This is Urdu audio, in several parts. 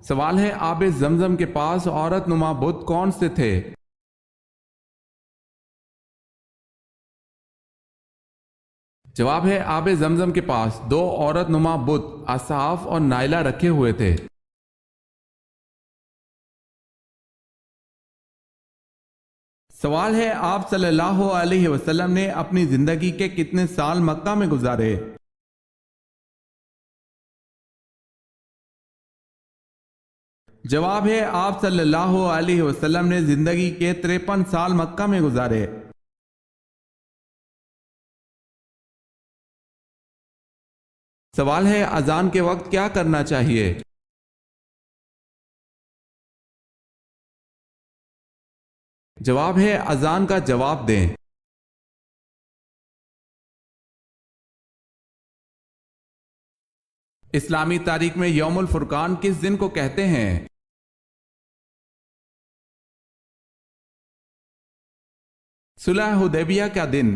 سوال ہے آب زمزم کے پاس عورت نما بت کون سے تھے؟ جواب ہے آب زمزم کے پاس دو عورت نما بت اصحاف اور نائلہ رکھے ہوئے تھے۔ سوال ہے آپ صلی اللہ علیہ وسلم نے اپنی زندگی کے کتنے سال مکہ میں گزارے؟ جواب ہے آپ صلی اللہ علیہ وسلم نے زندگی کے 53 سال مکہ میں گزارے۔ سوال ہے اذان کے وقت کیا کرنا چاہیے؟ جواب ہے اذان کا جواب دیں۔ اسلامی تاریخ میں یوم الفرقان کس دن کو کہتے ہیں؟ صلح حدیبیہ کا دن۔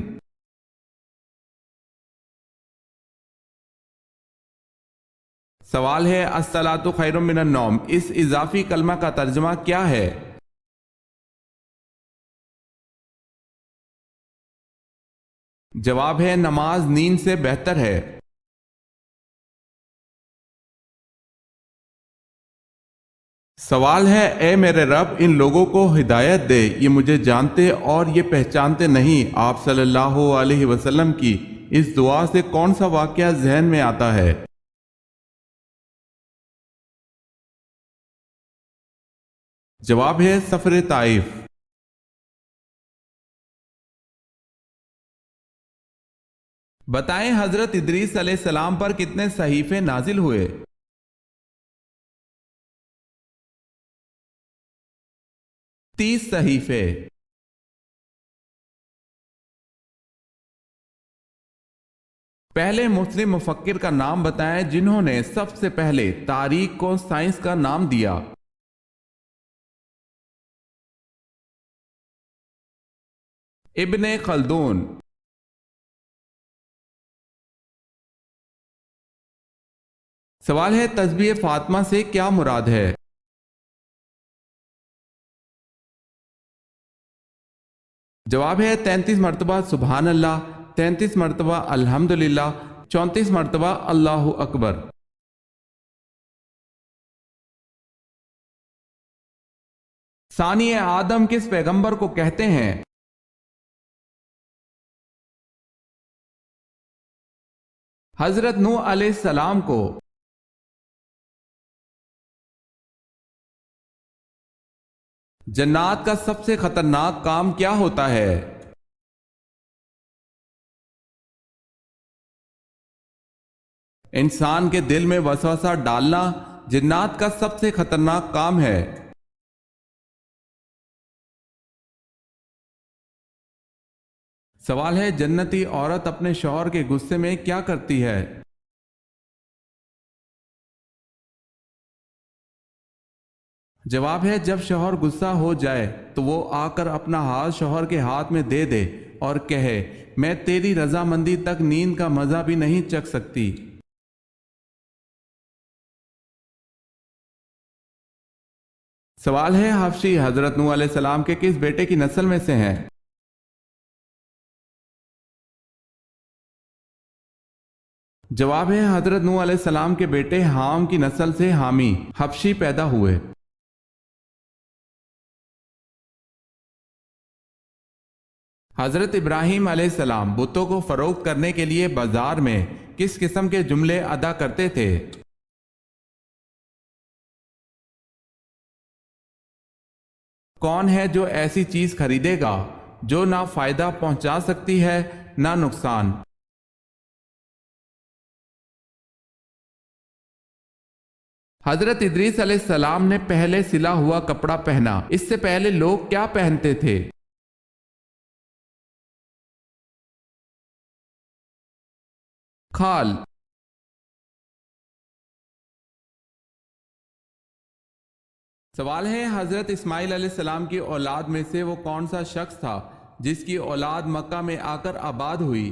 سوال ہے الصلاۃ خیر من النوم اس اضافی کلمہ کا ترجمہ کیا ہے؟ جواب ہے نماز نیند سے بہتر ہے۔ سوال ہے اے میرے رب ان لوگوں کو ہدایت دے، یہ مجھے جانتے اور یہ پہچانتے نہیں۔ آپ صلی اللہ علیہ وسلم کی اس دعا سے کون سا واقعہ ذہن میں آتا ہے؟ جواب ہے سفر طائف۔ بتائیں حضرت ادریس علیہ السلام پر کتنے صحیفے نازل ہوئے؟ تیس صحیفے۔ پہلے مسلم مفکر کا نام بتائیں جنہوں نے سب سے پہلے تاریخ کو سائنس کا نام دیا۔ ابن خلدون۔ سوال ہے تسبیح فاطمہ سے کیا مراد ہے؟ جواب ہے 33 مرتبہ سبحان اللہ، 33 مرتبہ الحمدللہ، 34 مرتبہ اللہ اکبر۔ ثانی آدم کس پیغمبر کو کہتے ہیں؟ حضرت نوح علیہ السلام کو۔ جنات کا سب سے خطرناک کام کیا ہوتا ہے؟ انسان کے دل میں وسوسہ ڈالنا جنات کا سب سے خطرناک کام ہے۔ سوال ہے جنتی عورت اپنے شوہر کے غصے میں کیا کرتی ہے؟ جواب ہے جب شوہر غصہ ہو جائے تو وہ آ کر اپنا ہاتھ شوہر کے ہاتھ میں دے دے اور کہے میں تیری رضامندی تک نیند کا مزہ بھی نہیں چکھ سکتی۔ سوال ہے حبشی حضرت نوح علیہ السلام کے کس بیٹے کی نسل میں سے ہیں؟ جواب ہے حضرت نوح علیہ السلام کے بیٹے حام کی نسل سے حامی حبشی پیدا ہوئے۔ حضرت ابراہیم علیہ السلام بتوں کو فروخت کرنے کے لیے بازار میں کس قسم کے جملے ادا کرتے تھے؟ کون ہے جو ایسی چیز خریدے گا جو نہ فائدہ پہنچا سکتی ہے نہ نقصان؟ حضرت ادریس علیہ السلام نے پہلے سلا ہوا کپڑا پہنا، اس سے پہلے لوگ کیا پہنتے تھے؟ کھال۔ سوال ہے حضرت اسماعیل علیہ السلام کی اولاد میں سے وہ کون سا شخص تھا جس کی اولاد مکہ میں آ کر آباد ہوئی؟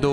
2।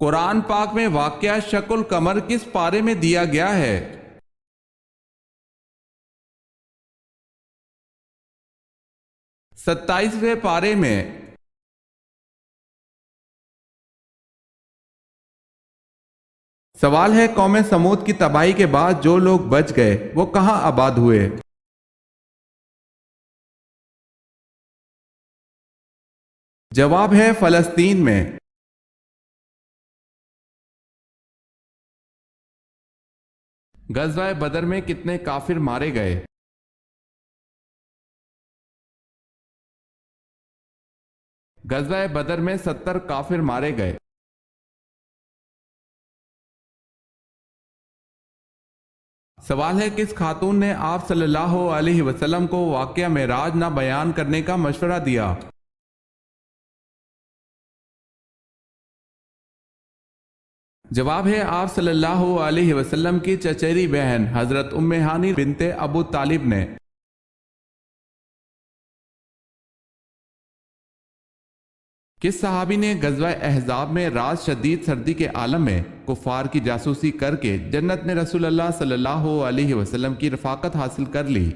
قرآن پاک میں واقعہ شق القمر کس پارے میں دیا گیا ہے؟ 27ویں پارے میں۔ سوال ہے قوم سمود کی تباہی کے بعد جو لوگ بچ گئے وہ کہاں آباد ہوئے؟ جواب ہے فلسطین میں۔ غزوہ بدر میں کتنے کافر مارے گئے؟ غزوہ بدر میں 70 کافر مارے گئے۔ سوال ہے کس خاتون نے آپ صلی اللہ علیہ وسلم کو واقعہ معراج نہ بیان کرنے کا مشورہ دیا؟ جواب ہے آپ صلی اللہ علیہ وسلم کی چچیری بہن حضرت ام ہانی بنت ابو طالب نے۔ کس صحابی نے غزوہ احزاب میں رات شدید سردی کے عالم میں کفار کی جاسوسی کر کے جنت میں رسول اللہ صلی اللہ علیہ وسلم کی رفاقت حاصل کر لی؟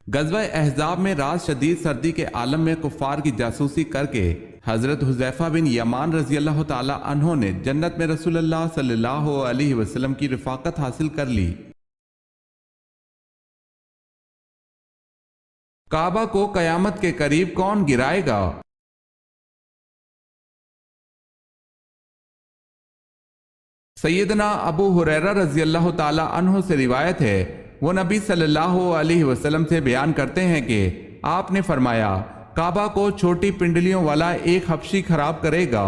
غزوہ احزاب میں رات شدید سردی کے عالم میں کفار کی جاسوسی کر کے حضرت حذیفہ بن یمان رضی اللہ تعالی عنہ نے جنت میں رسول اللہ صلی اللہ علیہ وسلم کی رفاقت حاصل کر لی۔ کعبہ کو قیامت کے قریب کون گرائے گا؟ سیدنا ابو ہریرہ رضی اللہ تعالی عنہ سے روایت ہے، وہ نبی صلی اللہ علیہ وسلم سے بیان کرتے ہیں کہ آپ نے فرمایا، کعبہ کو چھوٹی پنڈلیوں والا ایک حبشی خراب کرے گا۔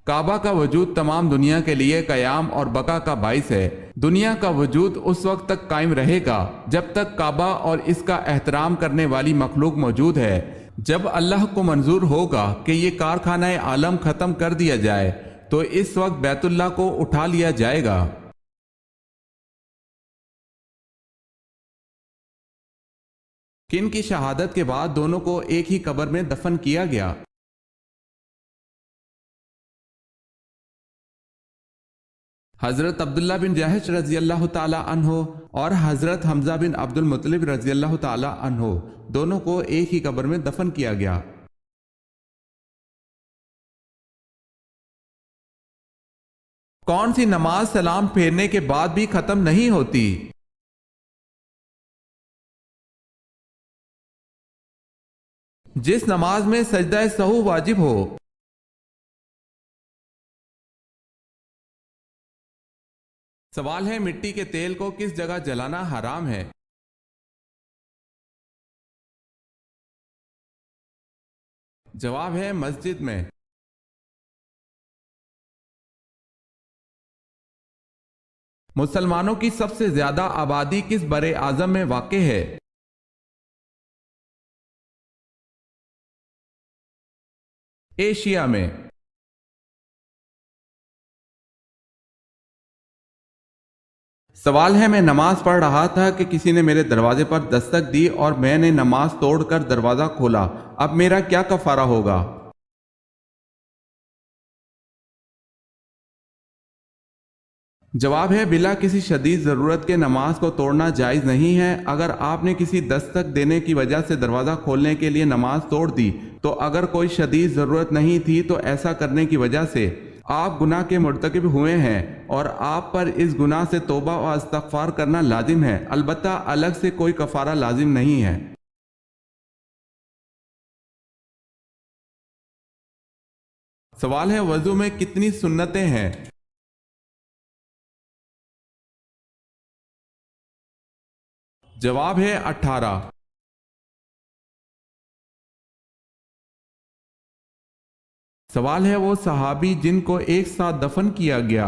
کعبہ کا وجود تمام دنیا کے لیے قیام اور بقا کا باعث ہے۔ دنیا کا وجود اس وقت تک قائم رہے گا جب تک کعبہ اور اس کا احترام کرنے والی مخلوق موجود ہے۔ جب اللہ کو منظور ہوگا کہ یہ کارخانہ عالم ختم کر دیا جائے تو اس وقت بیت اللہ کو اٹھا لیا جائے گا۔ کن کی شہادت کے بعد دونوں کو ایک ہی قبر میں دفن کیا گیا؟ حضرت عبداللہ بن جہش رضی اللہ تعالی عنہ اور حضرت حمزہ بن عبد المطلب رضی اللہ تعالی عنہ دونوں کو ایک ہی قبر میں دفن کیا گیا۔ کون سی نماز سلام پھیرنے کے بعد بھی ختم نہیں ہوتی؟ جس نماز میں سجدہ سہو واجب ہو۔ سوال ہے مٹی کے تیل کو کس جگہ جلانا حرام ہے؟ جواب ہے مسجد میں۔ مسلمانوں کی سب سے زیادہ آبادی کس بر اعظم میں واقع ہے؟ ایشیا میں۔ سوال ہے میں نماز پڑھ رہا تھا کہ کسی نے میرے دروازے پر دستک دی اور میں نے نماز توڑ کر دروازہ کھولا، اب میرا کیا کفارہ ہوگا؟ جواب ہے بلا کسی شدید ضرورت کے نماز کو توڑنا جائز نہیں ہے۔ اگر آپ نے کسی دستک دینے کی وجہ سے دروازہ کھولنے کے لیے نماز توڑ دی تو اگر کوئی شدید ضرورت نہیں تھی تو ایسا کرنے کی وجہ سے آپ گناہ کے مرتکب ہوئے ہیں اور آپ پر اس گناہ سے توبہ و استغفار کرنا لازم ہے، البتہ الگ سے کوئی کفارہ لازم نہیں ہے۔ سوال ہے وضو میں کتنی سنتیں ہیں؟ جواب ہے 18۔ سوال ہے وہ صحابی جن کو ایک ساتھ دفن کیا گیا۔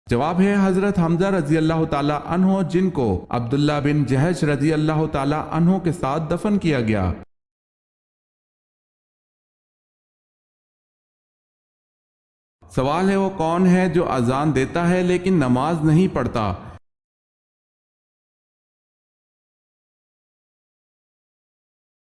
جواب ہے حضرت حمزہ رضی اللہ تعالی عنہ جن کو عبداللہ بن جہش رضی اللہ تعالی عنہ کے ساتھ دفن کیا گیا۔ سوال ہے وہ کون ہے جو اذان دیتا ہے لیکن نماز نہیں پڑھتا؟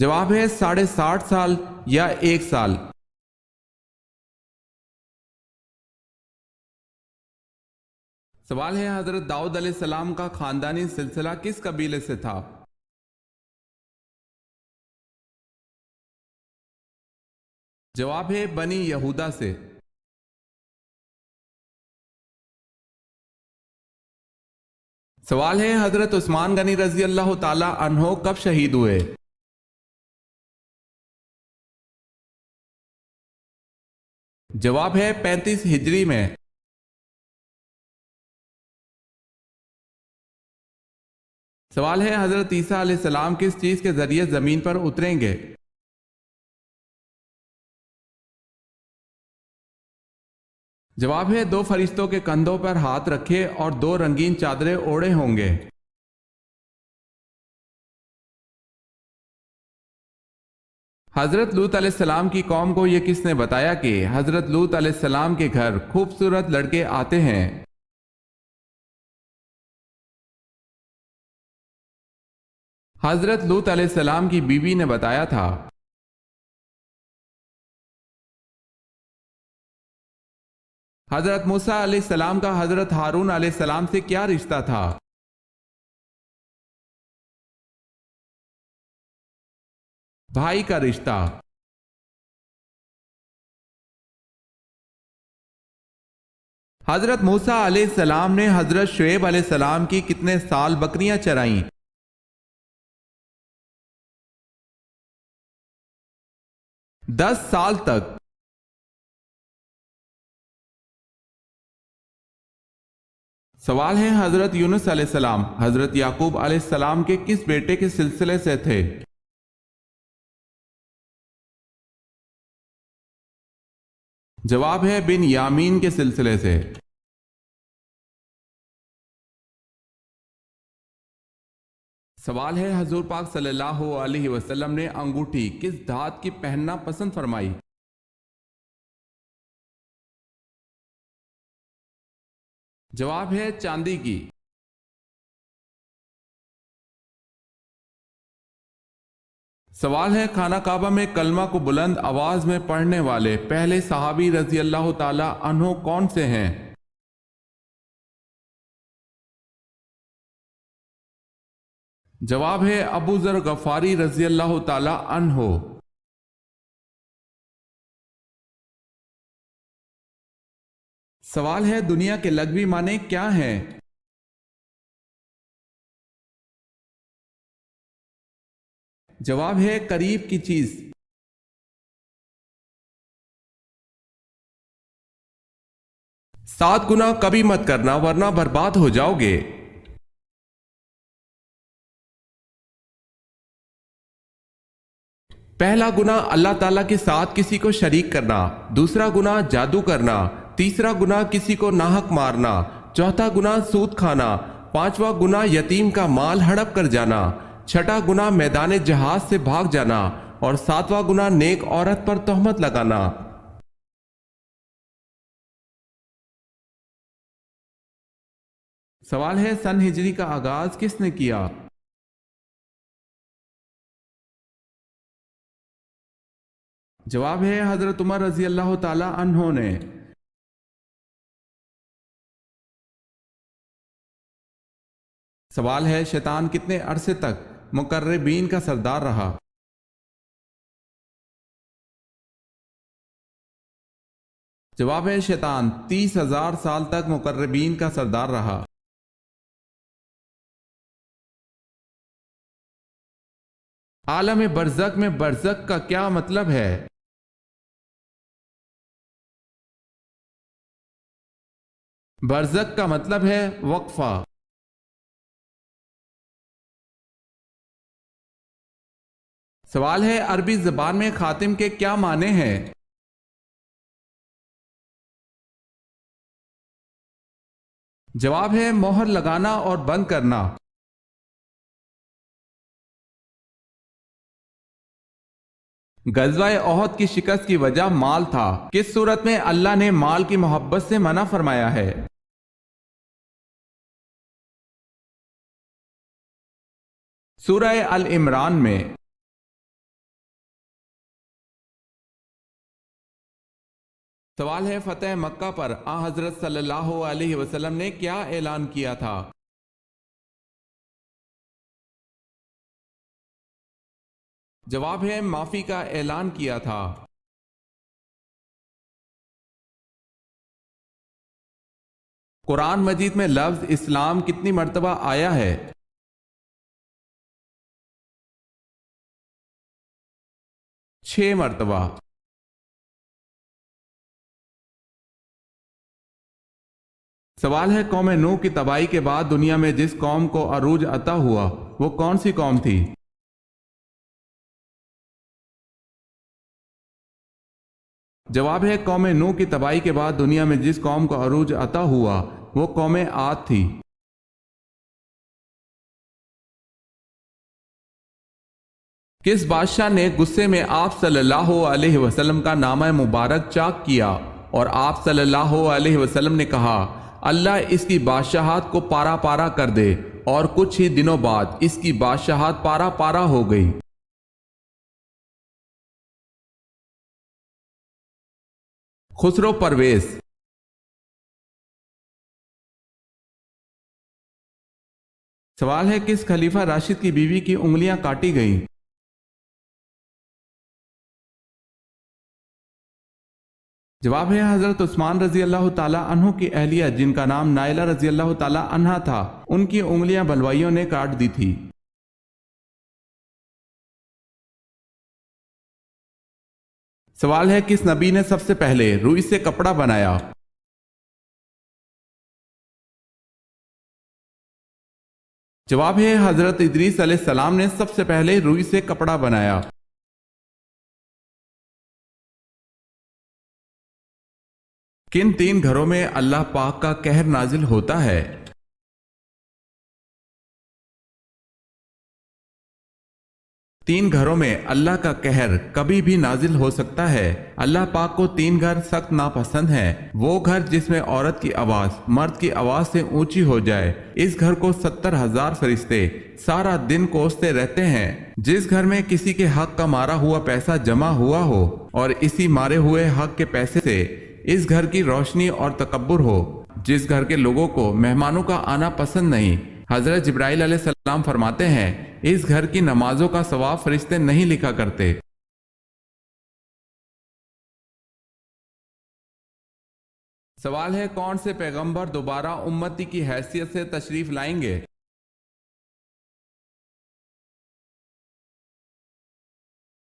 جواب ہے 60.5 سال یا 1 سال۔ سوال ہے حضرت داؤد علیہ السلام کا خاندانی سلسلہ کس قبیلے سے تھا؟ جواب ہے بنی یہودا سے۔ سوال ہے حضرت عثمان غنی رضی اللہ تعالی عنہ کب شہید ہوئے؟ جواب ہے 35 ہجری میں۔ سوال ہے حضرت عیسیٰ علیہ السلام کس چیز کے ذریعے زمین پر اتریں گے؟ جواب ہے 2 فرشتوں کے کندھوں پر ہاتھ رکھے اور 2 رنگین چادریں اوڑھے ہوں گے۔ حضرت لوط علیہ السلام کی قوم کو یہ کس نے بتایا کہ حضرت لوط علیہ السلام کے گھر خوبصورت لڑکے آتے ہیں؟ حضرت لوط علیہ السلام کی بیوی نے بتایا تھا۔ حضرت موسیٰ علیہ السلام کا حضرت ہارون علیہ السلام سے کیا رشتہ تھا؟ بھائی کا رشتہ۔ حضرت موسیٰ علیہ السلام نے حضرت شعیب علیہ السلام کی کتنے سال بکریاں چرائیں؟ 10 سال تک۔ سوال ہے حضرت یونس علیہ السلام حضرت یعقوب علیہ السلام کے کس بیٹے کے سلسلے سے تھے؟ جواب ہے بن یامین کے سلسلے سے۔ سوال ہے حضور پاک صلی اللہ علیہ وسلم نے انگوٹھی کس دھات کی پہننا پسند فرمائی؟ جواب ہے چاندی کی۔ سوال ہے خانہ کعبہ میں کلمہ کو بلند آواز میں پڑھنے والے پہلے صحابی رضی اللہ تعالی عنہ کون سے ہیں؟ جواب ہے ابو ذر غفاری رضی اللہ تعالی عنہ۔ سوال ہے دنیا کے لغوی معنی کیا ہیں؟ جواب ہے قریب کی چیز۔ سات گناہ کبھی مت کرنا ورنہ برباد ہو جاؤ گے۔ پہلا گناہ اللہ تعالیٰ کے ساتھ کسی کو شریک کرنا، دوسرا گناہ جادو کرنا، تیسرا گناہ کسی کو ناحق مارنا، چوتھا گناہ سود کھانا، پانچواں گناہ یتیم کا مال ہڑپ کر جانا، چھٹا گناہ میدان جہاد سے بھاگ جانا اور ساتواں گناہ نیک عورت پر تہمت لگانا۔ سوال ہے سن ہجری کا آغاز کس نے کیا؟ جواب ہے حضرت عمر رضی اللہ تعالی عنہ نے۔ سوال ہے شیطان کتنے عرصے تک مقربین کا سردار رہا؟ جواب ہے شیطان 30,000 سال تک مقربین کا سردار رہا۔ عالم برزخ میں برزخ کا کیا مطلب ہے؟ برزخ کا مطلب ہے وقفہ۔ سوال ہے عربی زبان میں خاتم کے کیا معنی ہیں؟ جواب ہے مہر لگانا اور بند کرنا۔ غزوہ احد کی شکست کی وجہ مال تھا، کس صورت میں اللہ نے مال کی محبت سے منع فرمایا ہے؟ سورہ ال عمران میں۔ سوال ہے فتح مکہ پر آن حضرت صلی اللہ علیہ وسلم نے کیا اعلان کیا تھا؟ جواب ہے معافی کا اعلان کیا تھا۔ قرآن مجید میں لفظ اسلام کتنی مرتبہ آیا ہے؟ 6 مرتبہ۔ سوال ہے قوم نوح کی تباہی کے بعد دنیا میں جس قوم کو عروج عطا ہوا وہ کون سی قوم تھی؟ جواب ہے قوم نوح کی تباہی کے بعد دنیا میں جس قوم کو عروج عطا ہوا وہ قوم عاد تھی۔ کس بادشاہ نے غصے میں آپ صلی اللہ علیہ وسلم کا نامہ مبارک چاک کیا اور آپ صلی اللہ علیہ وسلم نے کہا اللہ اس کی بادشاہت کو پارا پارا کر دے، اور کچھ ہی دنوں بعد اس کی بادشاہت پارا پارا ہو گئی؟ خسرو پرویز۔ سوال ہے کس خلیفہ راشد کی بیوی کی انگلیاں کاٹی گئیں؟ جواب ہے حضرت عثمان رضی اللہ تعالیٰ عنہ کی اہلیہ جن کا نام نائلہ رضی اللہ تعالیٰ عنہا تھا، ان کی انگلیاں بلوائیوں نے کاٹ دی تھی۔ سوال ہے کس نبی نے سب سے پہلے روئی سے کپڑا بنایا؟ جواب ہے حضرت ادریس علیہ السلام نے سب سے پہلے روئی سے کپڑا بنایا۔ کن 3 گھروں میں اللہ پاک کا قہر نازل ہوتا ہے؟ تین گھروں میں اللہ کا قہر کبھی بھی نازل ہو سکتا ہے۔ اللہ پاک کو 3 گھر سخت ناپسند ہیں۔ وہ گھر جس میں عورت کی آواز مرد کی آواز سے اونچی ہو جائے، اس گھر کو 70,000 فرشتے سارا دن کوستے رہتے ہیں۔ جس گھر میں کسی کے حق کا مارا ہوا پیسہ جمع ہوا ہو اور اسی مارے ہوئے حق کے پیسے سے اس گھر کی روشنی اور تکبر ہو۔ جس گھر کے لوگوں کو مہمانوں کا آنا پسند نہیں، حضرت جبرائیل علیہ السلام فرماتے ہیں اس گھر کی نمازوں کا ثواب فرشتے نہیں لکھا کرتے۔ سوال ہے کون سے پیغمبر دوبارہ امتی کی حیثیت سے تشریف لائیں گے؟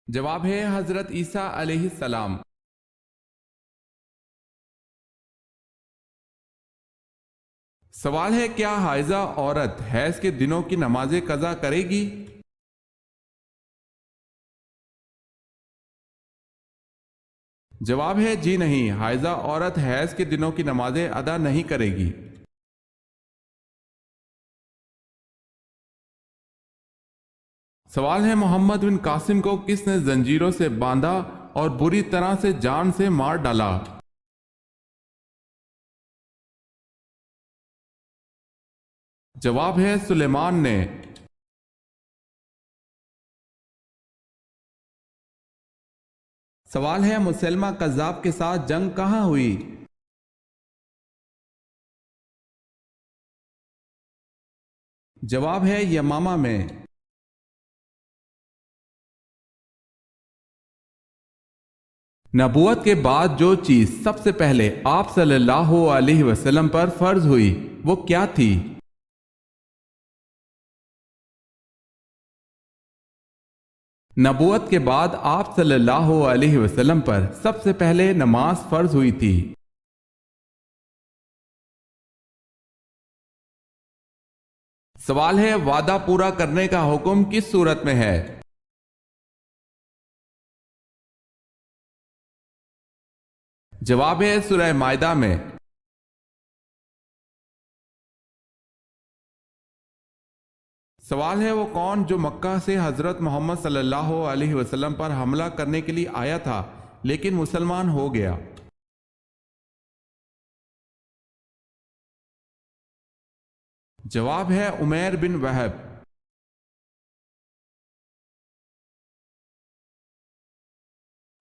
جواب ہے حضرت عیسیٰ علیہ السلام۔ سوال ہے کیا حائضہ عورت حیض کے دنوں کی نمازیں قضا کرے گی؟ جواب ہے جی نہیں، حائضہ عورت حیض کے دنوں کی نمازیں ادا نہیں کرے گی۔ سوال ہے محمد بن قاسم کو کس نے زنجیروں سے باندھا اور بری طرح سے جان سے مار ڈالا؟ جواب ہے سلیمان نے۔ سوال ہے مسلمہ کذاب کے ساتھ جنگ کہاں ہوئی؟ جواب ہے یمامہ میں۔ نبوت کے بعد جو چیز سب سے پہلے آپ صلی اللہ علیہ وسلم پر فرض ہوئی وہ کیا تھی؟ نبوت کے بعد آپ صلی اللہ علیہ وسلم پر سب سے پہلے نماز فرض ہوئی تھی۔ سوال ہے وعدہ پورا کرنے کا حکم کس صورت میں ہے؟ جواب ہے سورہ مائدہ میں۔ سوال ہے وہ کون جو مکہ سے حضرت محمد صلی اللہ علیہ وسلم پر حملہ کرنے کے لیے آیا تھا لیکن مسلمان ہو گیا؟ جواب ہے عمیر بن وہب۔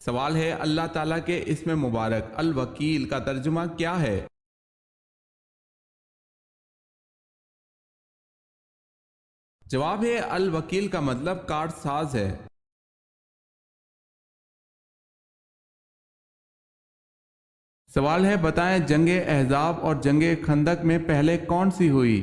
سوال ہے اللہ تعالیٰ کے اسم مبارک الوکیل کا ترجمہ کیا ہے؟ جواب ہے الوکیل کا مطلب کارڈ ساز ہے۔ سوال ہے بتائیں جنگ احزاب اور جنگ خندق میں پہلے کون سی ہوئی؟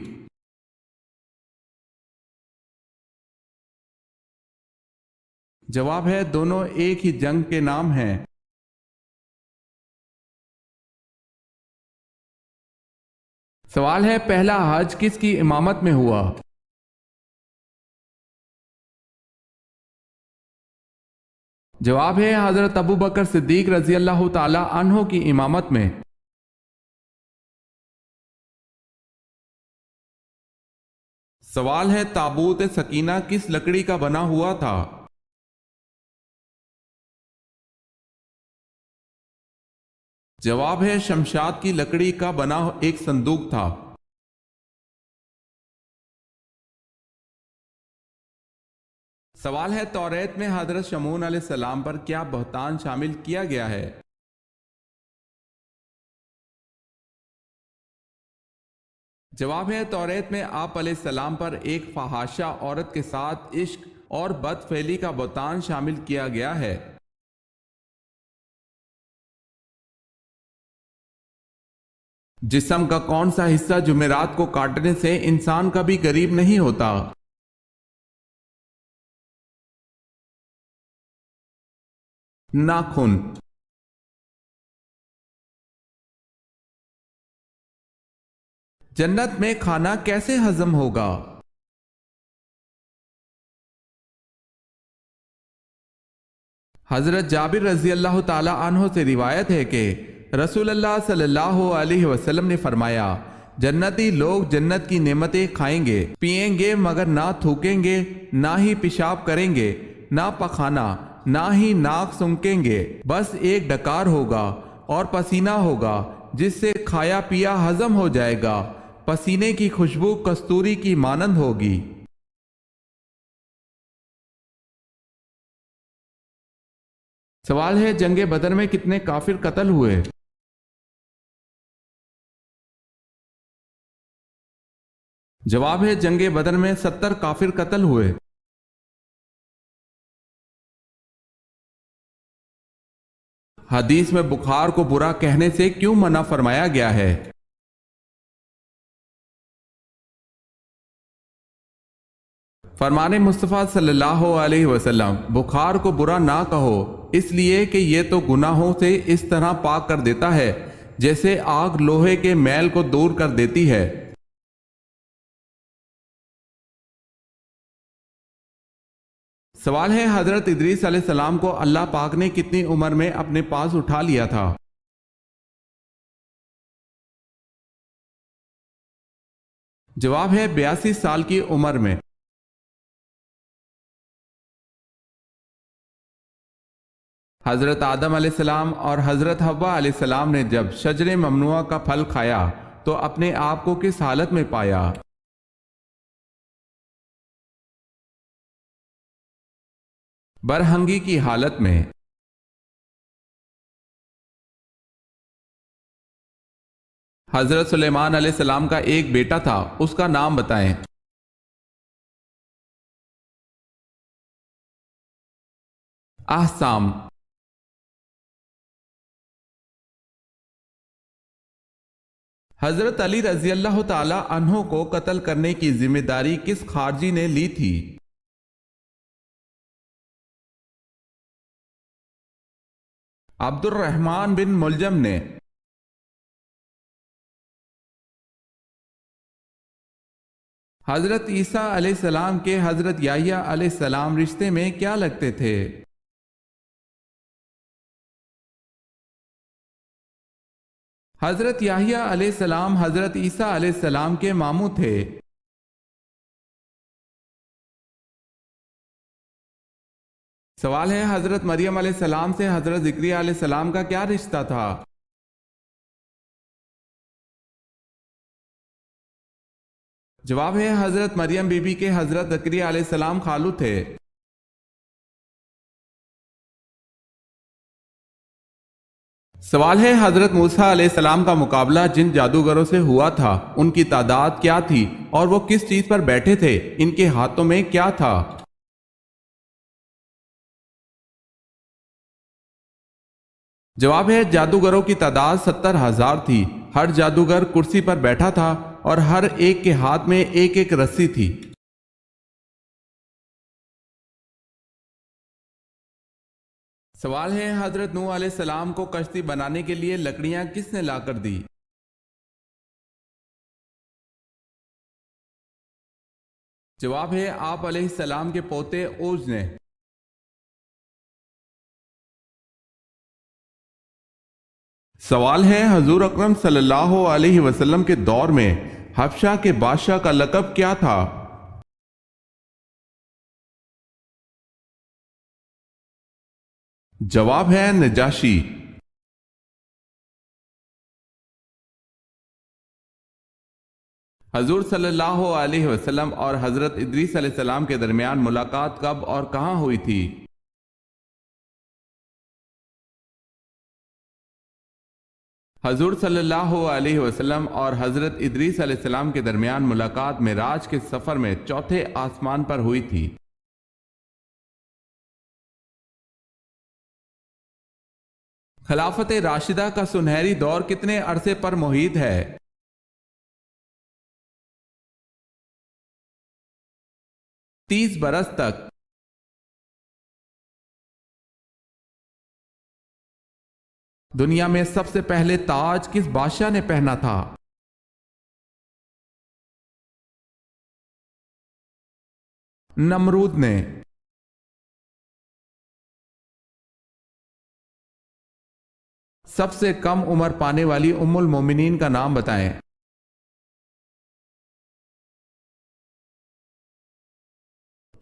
جواب ہے دونوں ایک ہی جنگ کے نام ہیں۔ سوال ہے پہلا حج کس کی امامت میں ہوا؟ جواب ہے حضرت ابو بکر صدیق رضی اللہ تعالی عنہ کی امامت میں۔ سوال ہے تابوت سکینہ کس لکڑی کا بنا ہوا تھا؟ جواب ہے شمشاد کی لکڑی کا بنا ایک صندوق تھا۔ سوال ہے توریت میں حضرت شمعون علیہ السلام پر کیا بہتان شامل کیا گیا ہے؟ جواب ہے توریت میں آپ علیہ السلام پر ایک فحاشہ عورت کے ساتھ عشق اور بد فعلی کا بہتان شامل کیا گیا ہے۔ جسم کا کون سا حصہ جمعرات کو کاٹنے سے انسان کا بھی قریب نہیں ہوتا؟ ناخن۔ جنت میں کھانا کیسے ہضم ہوگا؟ حضرت جابر رضی اللہ تعالی عنہ سے روایت ہے کہ رسول اللہ صلی اللہ علیہ وسلم نے فرمایا جنتی لوگ جنت کی نعمتیں کھائیں گے پئیں گے مگر نہ تھوکیں گے، نہ ہی پیشاب کریں گے، نہ پخانا، نہ ہی ناک سونکیں گے، بس ایک ڈکار ہوگا اور پسینہ ہوگا جس سے کھایا پیا ہضم ہو جائے گا، پسینے کی خوشبو کستوری کی مانند ہوگی۔ سوال ہے جنگ بدر میں کتنے کافر قتل ہوئے؟ جواب ہے جنگ بدر میں 70 کافر قتل ہوئے۔ حدیث میں بخار کو برا کہنے سے کیوں منع فرمایا گیا ہے؟ فرمان مصطفیٰ صلی اللہ علیہ وسلم بخار کو برا نہ کہو اس لیے کہ یہ تو گناہوں سے اس طرح پاک کر دیتا ہے جیسے آگ لوہے کے میل کو دور کر دیتی ہے۔ سوال ہے حضرت ادریس علیہ السلام کو اللہ پاک نے کتنی عمر میں اپنے پاس اٹھا لیا تھا؟ جواب ہے 82 سال کی عمر میں۔ حضرت آدم علیہ السلام اور حضرت حوا علیہ السلام نے جب شجر ممنوعہ کا پھل کھایا تو اپنے آپ کو کس حالت میں پایا؟ برہنگی کی حالت میں۔ حضرت سلیمان علیہ السلام کا ایک بیٹا تھا، اس کا نام بتائیں۔ احسام۔ حضرت علی رضی اللہ تعالی عنہ کو قتل کرنے کی ذمہ داری کس خارجی نے لی تھی؟ عبد الرحمن بن ملجم نے۔ حضرت عیسیٰ علیہ السلام کے حضرت یحییٰ علیہ السلام رشتے میں کیا لگتے تھے؟ حضرت یحییٰ علیہ السلام حضرت عیسیٰ علیہ السلام کے ماموں تھے۔ سوال ہے حضرت مریم علیہ السلام سے حضرت زکریا علیہ السلام کا کیا رشتہ تھا؟ جواب ہے حضرت مریم بی بی کے حضرت زکریا علیہ السلام خالو تھے۔ سوال ہے حضرت موسیٰ علیہ السلام کا مقابلہ جن جادوگروں سے ہوا تھا ان کی تعداد کیا تھی اور وہ کس چیز پر بیٹھے تھے، ان کے ہاتھوں میں کیا تھا؟ جواب ہے جادوگروں کی تعداد 70,000 تھی۔ ہر جادوگر کرسی پر بیٹھا تھا اور ہر ایک کے ہاتھ میں ایک ایک رسی تھی۔ سوال ہے حضرت نوح علیہ السلام کو کشتی بنانے کے لیے لکڑیاں کس نے لا کر دی؟ جواب ہے آپ علیہ السلام کے پوتے اوج نے۔ سوال ہے حضور اکرم صلی اللہ علیہ وسلم کے دور میں حبشہ کے بادشاہ کا لقب کیا تھا؟ جواب ہے نجاشی۔ حضور صلی اللہ علیہ وسلم اور حضرت ادریس علیہ السلام کے درمیان ملاقات کب اور کہاں ہوئی تھی؟ حضور صلی اللہ علیہ وسلم اور حضرت ادریس علیہ السلام کے درمیان ملاقات معراج کے سفر میں چوتھے آسمان پر ہوئی تھی۔ خلافت راشدہ کا سنہری دور کتنے عرصے پر محیط ہے؟ 30 برس تک۔ دنیا میں سب سے پہلے تاج کس بادشاہ نے پہنا تھا؟ نمرود نے۔ سب سے کم عمر پانے والی ام المومنین کا نام بتائیں۔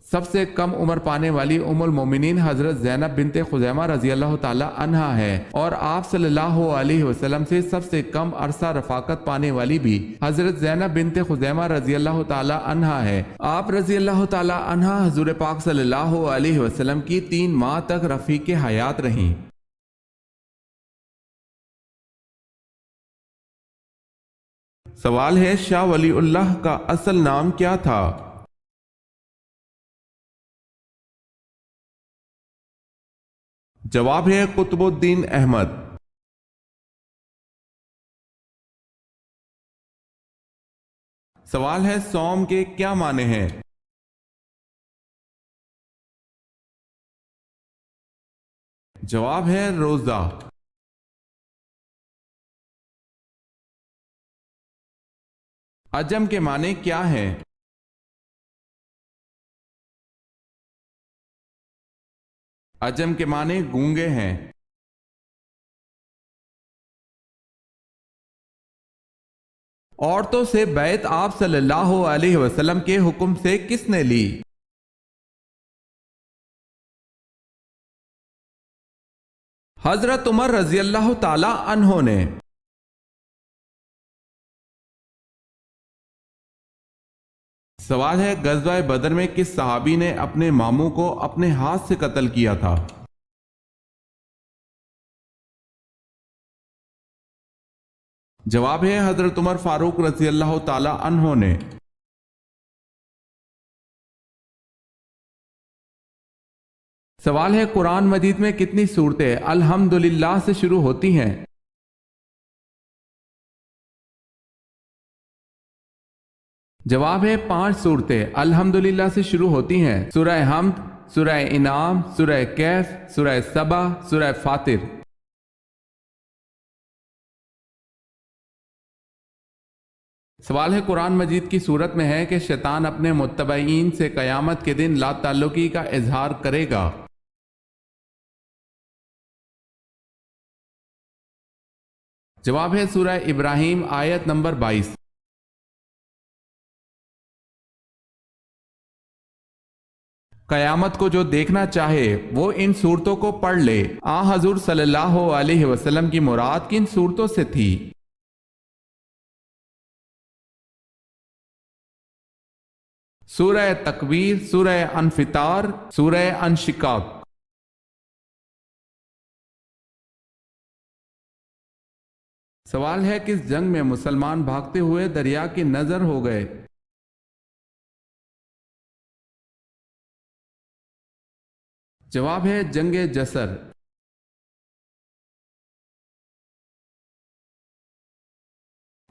سب سے کم عمر پانے والی ام المومنین حضرت زینب بنت خزیمہ رضی اللہ تعالی عنہا ہے، اور آپ صلی اللہ علیہ وسلم سے سب سے کم عرصہ رفاقت پانے والی بھی حضرت زینب بنت خزیمہ رضی اللہ تعالی عنہا ہے۔ آپ رضی اللہ تعالی عنہا حضور پاک صلی اللہ علیہ وسلم کی 3 ماہ تک رفیق حیات رہیں۔ سوال ہے شاہ ولی اللہ کا اصل نام کیا تھا؟ جواب ہے قطب الدین احمد۔ سوال ہے صوم کے کیا معنی ہیں؟ جواب ہے روزہ۔ عجم کے معنی کیا ہیں؟ عجم کے معنی گونگے ہیں۔ عورتوں سے بیعت آپ صلی اللہ علیہ وسلم کے حکم سے کس نے لی؟ حضرت عمر رضی اللہ تعالی عنہ نے۔ سوال ہے غزوہ بدر میں کس صحابی نے اپنے ماموں کو اپنے ہاتھ سے قتل کیا تھا؟ جواب ہے حضرت عمر فاروق رضی اللہ تعالی عنہ نے۔ سوال ہے قرآن مجید میں کتنی صورتیں الحمدللہ سے شروع ہوتی ہیں؟ جواب ہے 5 صورتیں الحمدللہ سے شروع ہوتی ہیں: سورہ حمد، سورہ انعام، سورہ کہف، سورہ سبا، سورہ فاطر۔ سوال ہے قرآن مجید کی صورت میں ہے کہ شیطان اپنے متبعین سے قیامت کے دن لا تعلقی کا اظہار کرے گا۔ جواب ہے سورہ ابراہیم آیت نمبر 22۔ قیامت کو جو دیکھنا چاہے وہ ان صورتوں کو پڑھ لے۔ حضور صلی اللہ علیہ وسلم کی مراد کن صورتوں سے تھی؟ سورہ تکویر، سورہ انفطار، سورہ انشقاق۔ سوال ہے کس جنگ میں مسلمان بھاگتے ہوئے دریا کی نظر ہو گئے؟ جواب ہے جنگ جسر۔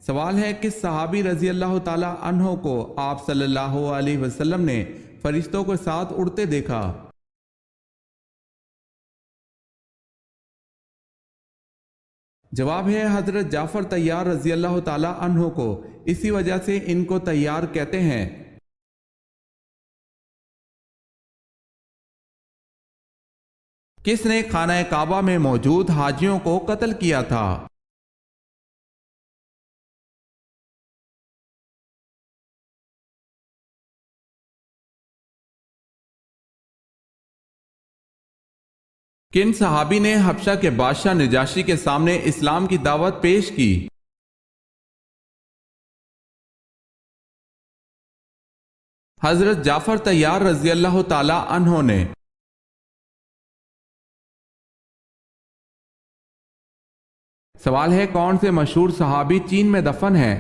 سوال ہے کس صحابی رضی اللہ تعالی عنہ کو آپ صلی اللہ علیہ وسلم نے فرشتوں کے ساتھ اڑتے دیکھا؟ جواب ہے حضرت جعفر طیار رضی اللہ تعالی عنہ کو، اسی وجہ سے ان کو طیار کہتے ہیں۔ کس نے خانہ کعبہ میں موجود حاجیوں کو قتل کیا تھا؟ کن صحابی نے حبشہ کے بادشاہ نجاشی کے سامنے اسلام کی دعوت پیش کی؟ حضرت جعفر طیار رضی اللہ تعالی عنہ نے۔ سوال ہے کون سے مشہور صحابی چین میں دفن ہیں؟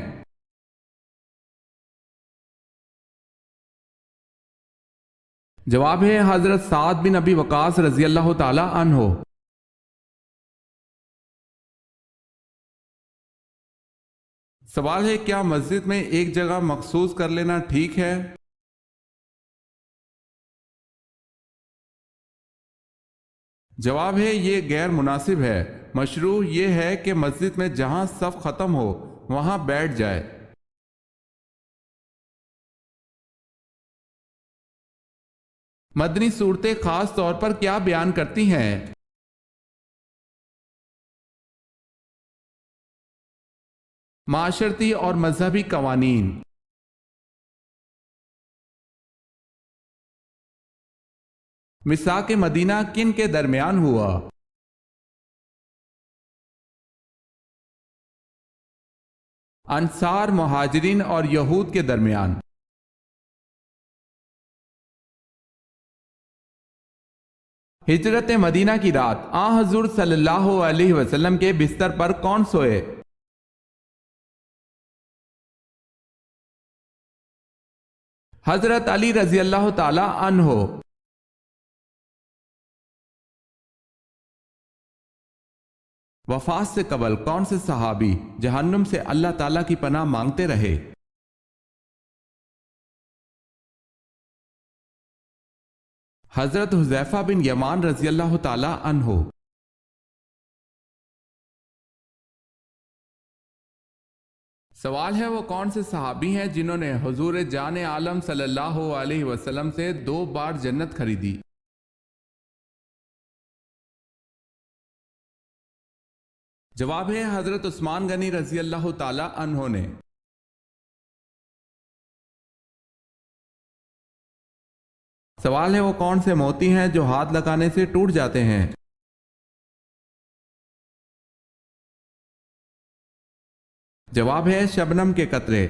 جواب ہے حضرت سعد بن ابی وقاص رضی اللہ تعالی عنہ۔ سوال ہے کیا مسجد میں ایک جگہ مخصوص کر لینا ٹھیک ہے؟ جواب ہے یہ غیر مناسب ہے، مشروع یہ ہے کہ مسجد میں جہاں صف ختم ہو وہاں بیٹھ جائے۔ مدنی صورتیں خاص طور پر کیا بیان کرتی ہیں؟ معاشرتی اور مذہبی قوانین۔ میثاق مدینہ کن کے درمیان ہوا؟ انصار، مہاجرین اور یہود کے درمیان۔ ہجرت مدینہ کی رات آن حضور صلی اللہ علیہ وسلم کے بستر پر کون سوئے؟ حضرت علی رضی اللہ تعالی عنہ۔ وفات سے قبل کون سے صحابی جہنم سے اللہ تعالیٰ کی پناہ مانگتے رہے؟ حضرت حذیفہ بن یمان رضی اللہ تعالی عنہ۔ سوال ہے وہ کون سے صحابی ہیں جنہوں نے حضور جان عالم صلی اللہ علیہ وسلم سے 2 بار جنت خریدی؟ جواب ہے حضرت عثمان غنی رضی اللہ تعالی عنہ نے۔ سوال ہے وہ کون سے موتی ہیں جو ہاتھ لگانے سے ٹوٹ جاتے ہیں؟ جواب ہے شبنم کے قطرے۔